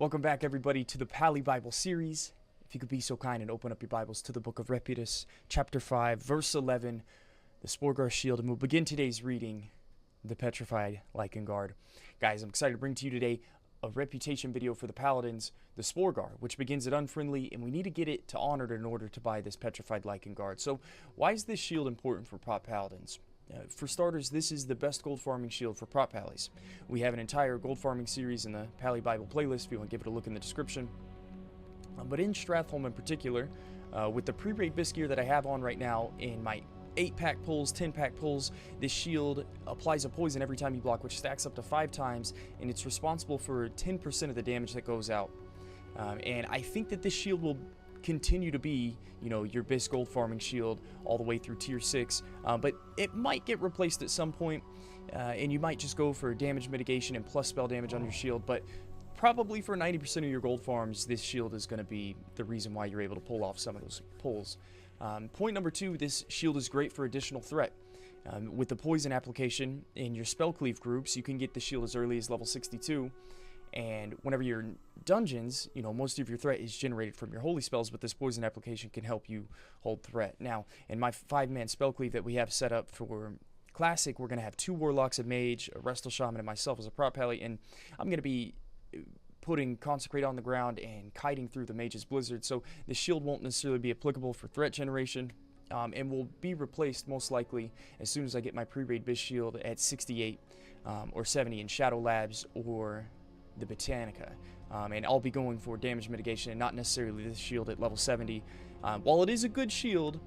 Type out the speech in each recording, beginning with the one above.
Welcome back, everybody, to the Pali Bible series. If you could be so kind and open up your Bibles to the book of Reputus, chapter 5, verse 11, the Sporgar Shield, and we'll begin today's reading, the Petrified Lichen Guard. Guys, I'm excited to bring to you today a reputation video for the Paladins, the Sporgar, which begins at unfriendly, and we need to get it to honored in order to buy this Petrified Lichen Guard. So, why is this shield important for prop Paladins? For starters, this is the best gold farming shield for prop Palis. We have an entire gold farming series in the Pali Bible playlist if you want to give it a look in the description. But in Stratholme in particular, with the pre-raid BIS gear that I have on right now in my 8-pack pulls, 10-pack pulls, this shield applies a poison every time you block, which stacks up to 5 times, and it's responsible for 10% of the damage that goes out. And I think that this shield will continue to be, your BIS gold farming shield all the way through tier 6, but it might get replaced at some point, and you might just go for damage mitigation and plus spell damage on your shield, but probably for 90% of your gold farms, this shield is going to be the reason why you're able to pull off some of those pulls. Point number 2, this shield is great for additional threat. With the poison application in your spell cleave groups, you can get the shield as early as level 62, and whenever you're in dungeons, most of your threat is generated from your holy spells, but this poison application can help you hold threat. Now, in my 5-man spell cleave that we have set up for Classic, we're going to have 2 Warlocks, a Mage, a Restal Shaman, and myself as a prop pally, and I'm going to be putting Consecrate on the ground and kiting through the Mage's Blizzard, so the shield won't necessarily be applicable for threat generation, and will be replaced most likely as soon as I get my pre-raid BIS shield at 68 or 70 in Shadow Labs or the Botanica, and I'll be going for damage mitigation and not necessarily this shield at level 70. While it is a good shield,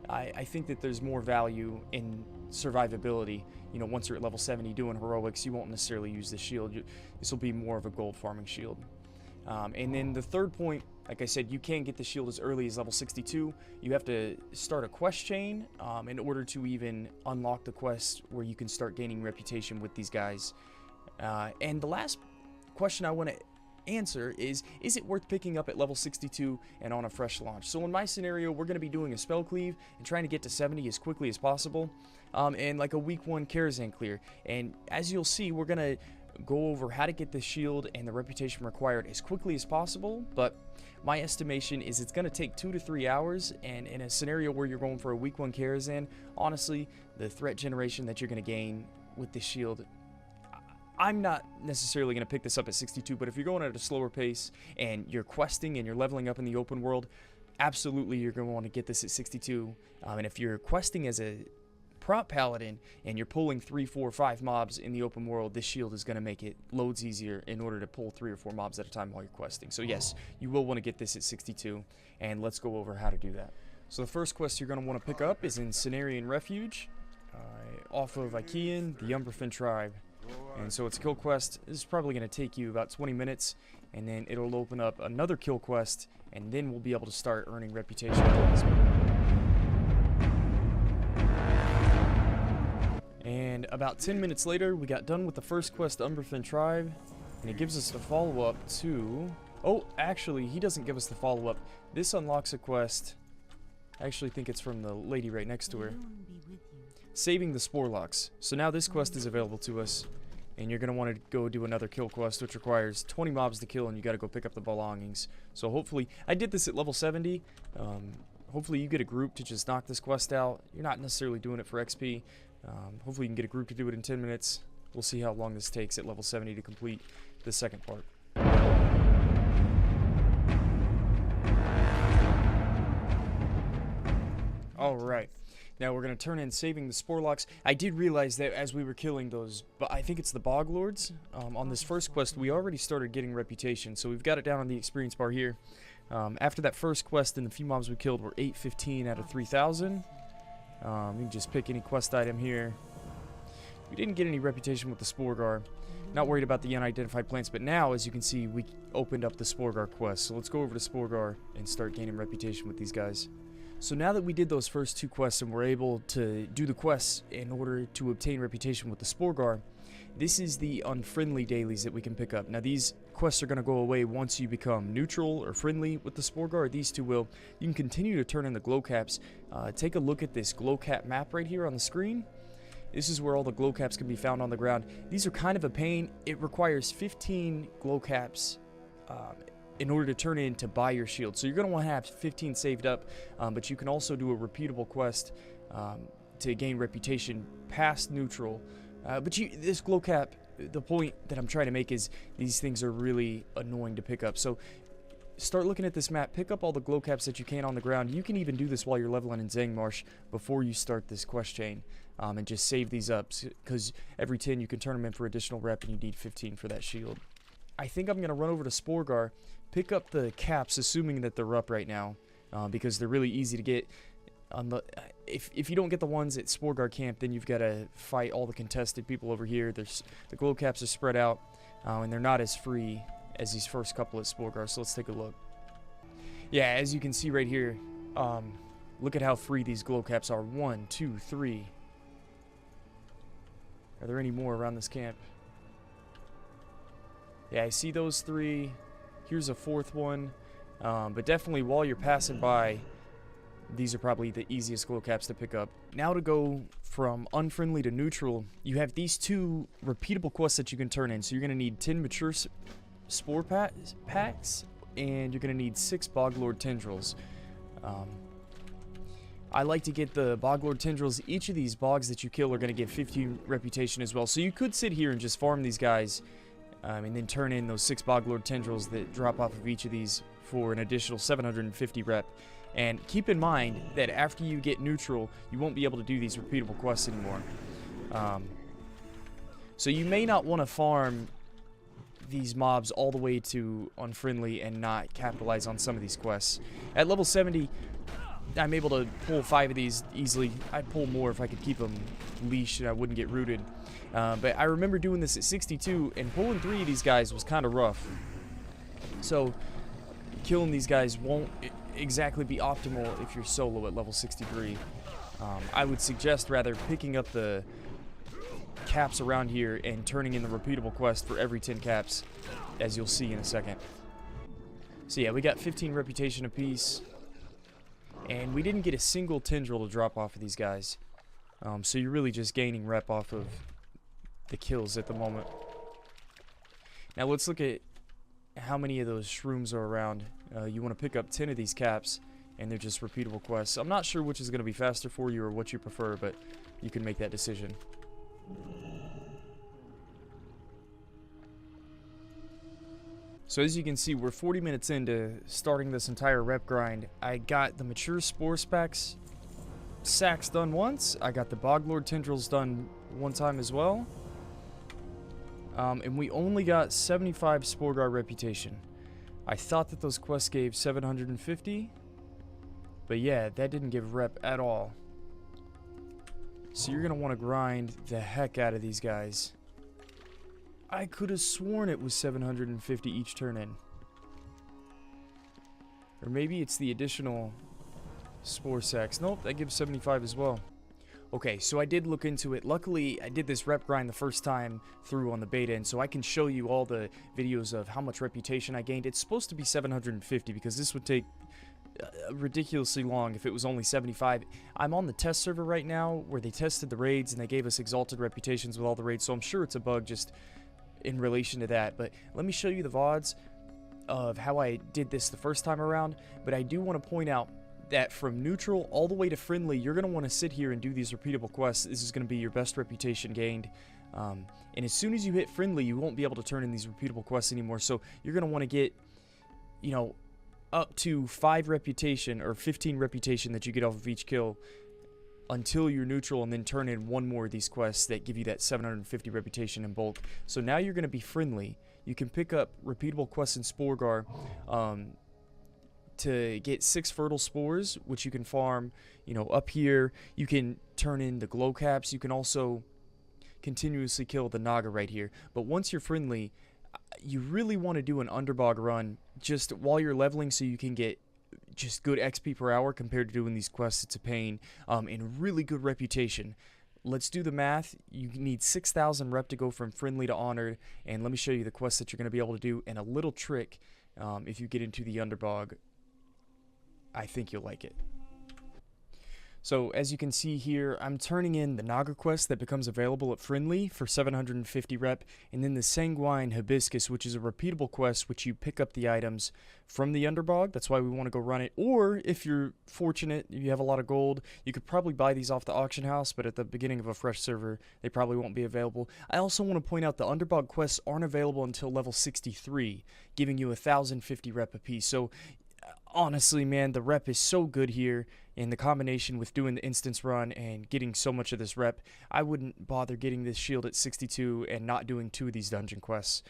I think that there's more value in survivability. Once you're at level 70 doing heroics, you won't necessarily use this shield. This will be more of a gold farming shield. And then the third point, like I said, you can get the shield as early as level 62. You have to start a quest chain in order to even unlock the quest where you can start gaining reputation with these guys. And the last question I want to answer is it worth picking up at level 62 and on a fresh launch? So in my scenario, we're going to be doing a spell cleave and trying to get to 70 as quickly as possible, and like a week 1 Karazhan clear. And as you'll see, we're going to go over how to get the shield and the reputation required as quickly as possible, but my estimation is it's going to take 2 to 3 hours, and in a scenario where you're going for a week 1 Karazhan, honestly, the threat generation that you're going to gain with this shield, I'm not necessarily going to pick this up at 62, but if you're going at a slower pace and you're questing and you're leveling up in the open world, absolutely you're going to want to get this at 62. And if you're questing as a prop paladin and you're pulling 3, 4, 5 mobs in the open world, this shield is going to make it loads easier in order to pull 3 or 4 mobs at a time while you're questing. So yes, you will want to get this at 62, and let's go over how to do that. So the first quest you're going to want to pick up is in Cenarian Refuge, off of Ikean, the Umberfin tribe. And so it's a kill quest. This is probably going to take you about 20 minutes, and then it'll open up another kill quest, and then we'll be able to start earning reputation. And about 10 minutes later, we got done with the first quest, Umberfin tribe, and it gives us the follow-up to... Oh, actually, he doesn't give us the follow-up. This unlocks a quest. I actually think it's from the lady right next to her. Saving the Sporlocks. So now this quest is available to us, and you're going to want to go do another kill quest, which requires 20 mobs to kill, and you got to go pick up the belongings. So hopefully, I did this at level 70. Hopefully you get a group to just knock this quest out. You're not necessarily doing it for XP. Hopefully you can get a group to do it in 10 minutes. We'll see how long this takes at level 70 to complete the second part. Alright. Now we're going to turn in saving the Sporlocks. I did realize that as we were killing those, but I think it's the Bog Lords, on this first quest, we already started getting reputation, so we've got it down on the experience bar here. After that first quest and the few mobs we killed were 815 out of 3,000. You can just pick any quest item here. We didn't get any reputation with the Sporgar. Not worried about the unidentified plants, but now, as you can see, we opened up the Sporgar quest. So let's go over to Sporgar and start gaining reputation with these guys. So now that we did those first 2 quests and we're able to do the quests in order to obtain reputation with the Sporgar, this is the unfriendly dailies that we can pick up. Now these quests are going to go away once you become neutral or friendly with the Sporgar. These 2 will. You can continue to turn in the glow caps. Take a look at this glow cap map right here on the screen. This is where all the glow caps can be found on the ground. These are kind of a pain. It requires 15 glow caps in order to turn in to buy your shield. So you're going to want to have 15 saved up, but you can also do a repeatable quest to gain reputation past neutral. This glow cap, the point that I'm trying to make is these things are really annoying to pick up. So start looking at this map, pick up all the glow caps that you can on the ground. You can even do this while you're leveling in Zangmarsh before you start this quest chain, and just save these up, because every 10 you can turn them in for additional rep, and you need 15 for that shield. I think I'm going to run over to Sporgar, pick up the caps, assuming that they're up right now, because they're really easy to get. If you don't get the ones at Sporgar camp, then you've got to fight all the contested people over here. The glow caps are spread out, and they're not as free as these first couple at Sporgar. So let's take a look. Yeah, as you can see right here, look at how free these glow caps are. 1, 2, 3. Are there any more around this camp? Yeah, I see those 3. Here's a 4th one. But definitely while you're passing by, these are probably the easiest glow caps to pick up. Now to go from unfriendly to neutral, you have these 2 repeatable quests that you can turn in. So you're going to need 10 mature spore packs, and you're going to need 6 Boglord tendrils. I like to get the Boglord tendrils. Each of these bogs that you kill are going to give 15 reputation as well. So you could sit here and just farm these guys, and then turn in those 6 Boglord tendrils that drop off of each of these for an additional 750 rep. And keep in mind that after you get neutral, you won't be able to do these repeatable quests anymore. So you may not want to farm these mobs all the way to unfriendly and not capitalize on some of these quests. At level 70, I'm able to pull 5 of these easily. I'd pull more if I could keep them leashed and I wouldn't get rooted. But I remember doing this at 62, and pulling 3 of these guys was kind of rough. So killing these guys won't exactly be optimal if you're solo at level 63. I would suggest rather picking up the caps around here and turning in the repeatable quest for every 10 caps, as you'll see in a second. So yeah, we got 15 reputation apiece, and we didn't get a single tendril to drop off of these guys. So you're really just gaining rep off of the kills at the moment. Now let's look at how many of those shrooms are around. You want to pick up 10 of these caps, and they're just repeatable quests. I'm not sure which is going to be faster for you or what you prefer, but you can make that decision. So as you can see, we're 40 minutes into starting this entire rep grind. I got the mature spore sacks done once. I got the Boglord tendrils done one time as well. And we only got 75 Sporgar reputation. I thought that those quests gave 750, but yeah, that didn't give rep at all. So you're going to want to grind the heck out of these guys. I could have sworn it was 750 each turn in. Or maybe it's the additional spore sacks. Nope, that gives 75 as well. Okay, so I did look into it. Luckily, I did this rep grind the first time through on the beta, and so I can show you all the videos of how much reputation I gained. It's supposed to be 750 because this would take ridiculously long if it was only 75. I'm on the test server right now where they tested the raids and they gave us exalted reputations with all the raids, so I'm sure it's a bug just in relation to that. But let me show you the VODs of how I did this the first time around. But I do want to point out that from neutral all the way to friendly, you're going to want to sit here and do these repeatable quests. This is going to be your best reputation gained. And as soon as you hit friendly, you won't be able to turn in these repeatable quests anymore. So you're going to want to get, you know, up to 5 reputation or 15 reputation that you get off of each kill until you're neutral, and then turn in one more of these quests that give you that 750 reputation in bulk. So now you're going to be friendly. You can pick up repeatable quests in Sporgar to get 6 fertile spores, which you can farm, you know, up here. You can turn in the glow caps. You can also continuously kill the Naga right here. But once you're friendly, you really want to do an underbog run just while you're leveling, so you can get just good XP per hour compared to doing these quests. It's a pain, and really good reputation. Let's do the math. You need 6,000 rep to go from friendly to honored, and let me show you the quests that you're going to be able to do, and a little trick if you get into the underbog. I think you'll like it. So as you can see here, I'm turning in the Naga quest that becomes available at Friendly for 750 rep, and then the Sanguine Hibiscus, which is a repeatable quest which you pick up the items from the Underbog. That's why we want to go run it. Or if you're fortunate, if you have a lot of gold, you could probably buy these off the auction house, but at the beginning of a fresh server, they probably won't be available. I also want to point out the Underbog quests aren't available until level 63, giving you 1,050 rep apiece. So honestly, man, the rep is so good here, in the combination with doing the instance run and getting so much of this rep, I wouldn't bother getting this shield at 62 and not doing 2 of these dungeon quests.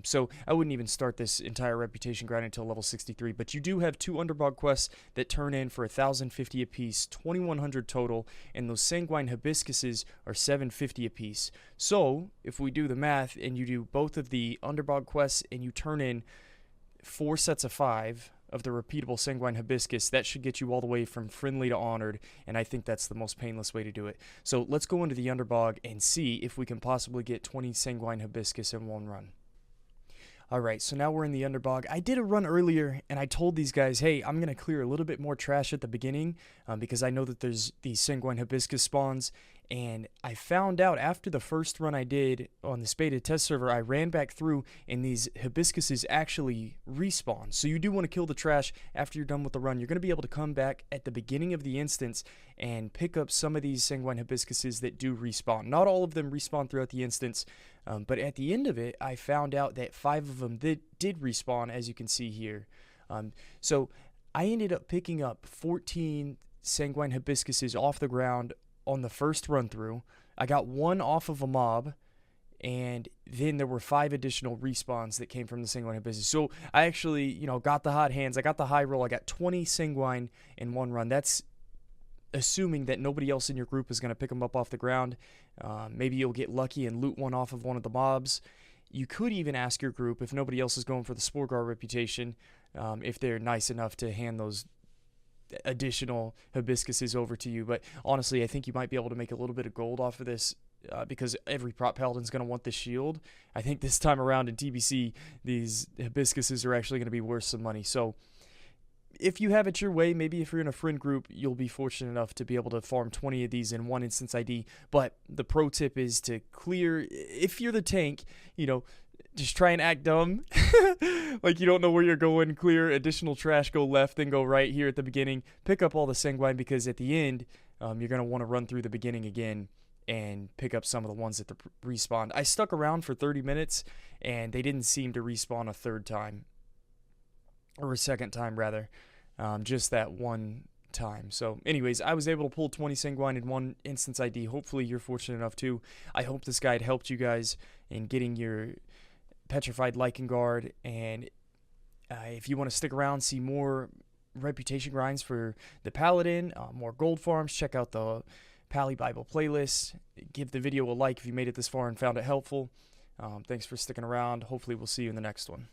So I wouldn't even start this entire reputation grind until level 63, but you do have 2 Underbog quests that turn in for 1,050 apiece, 2,100 total, and those Sanguine Hibiscuses are 750 apiece. So if we do the math and you do both of the Underbog quests and you turn in 4 sets of 5 of the repeatable Sanguine Hibiscus, that should get you all the way from Friendly to Honored, and I think that's the most painless way to do it. So let's go into the Underbog and see if we can possibly get 20 Sanguine Hibiscus in one run. Alright, so now we're in the Underbog. I did a run earlier, and I told these guys, hey, I'm going to clear a little bit more trash at the beginning, because I know that there's these Sanguine Hibiscus spawns, and I found out after the first run I did on the Spaded test server, I ran back through, and these Hibiscuses actually respawn. So you do want to kill the trash after you're done with the run. You're going to be able to come back at the beginning of the instance and pick up some of these Sanguine Hibiscuses that do respawn. Not all of them respawn throughout the instance, but at the end of it, I found out that 5 of them did respawn, as you can see here. So I ended up picking up 14 Sanguine Hibiscuses off the ground on the first run through. I got 1 off of a mob, and then there were 5 additional respawns that came from the Sanguine Hibiscus. So I actually, got the hot hands. I got the high roll. I got 20 Sanguine in one run. That's assuming that nobody else in your group is going to pick them up off the ground. Maybe you'll get lucky and loot one off of one of the mobs. You could even ask your group, if nobody else is going for the Sporgar reputation, if they're nice enough to hand those additional Hibiscuses over to you. But honestly, I think you might be able to make a little bit of gold off of this, because every prop Paladin's going to want this shield. I think this time around in TBC, these Hibiscuses are actually going to be worth some money. So if you have it your way, maybe if you're in a friend group, you'll be fortunate enough to be able to farm 20 of these in one instance ID. But the pro tip is to clear, if you're the tank, just try and act dumb. Like you don't know where you're going. Clear additional trash, go left, then go right here at the beginning. Pick up all the Sanguine, because at the end, you're going to want to run through the beginning again and pick up some of the ones that respawned. I stuck around for 30 minutes, and they didn't seem to respawn a third time. Or a second time, rather. Just that one time. So anyways, I was able to pull 20 Sanguine in one instance ID. Hopefully you're fortunate enough too. I hope this guide helped you guys in getting your Petrified Lycan Guard. And if you want to stick around, see more reputation grinds for the Paladin, more gold farms, check out the Pally Bible playlist. Give the video a like if you made it this far and found it helpful. Thanks for sticking around. Hopefully we'll see you in the next one.